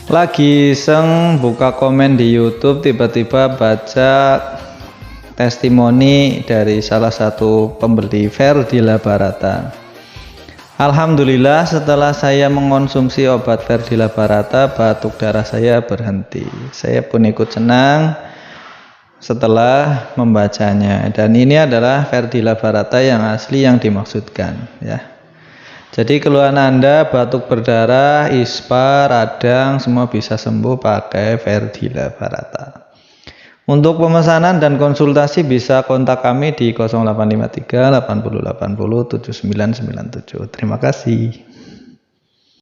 Lagi iseng buka komen di YouTube, tiba-tiba baca testimoni dari salah satu pembeli Ferdila Barata. Alhamdulillah, setelah saya mengonsumsi obat Ferdila Barata, batuk darah saya berhenti. Saya pun ikut senang setelah membacanya. Dan ini adalah Ferdila Barata yang asli yang dimaksudkan, ya. Jadi keluhan Anda batuk berdarah, ispa, radang, semua bisa sembuh pakai Ferdila Barata. Untuk pemesanan dan konsultasi bisa kontak kami di 0853 80 80 7997. Terima kasih.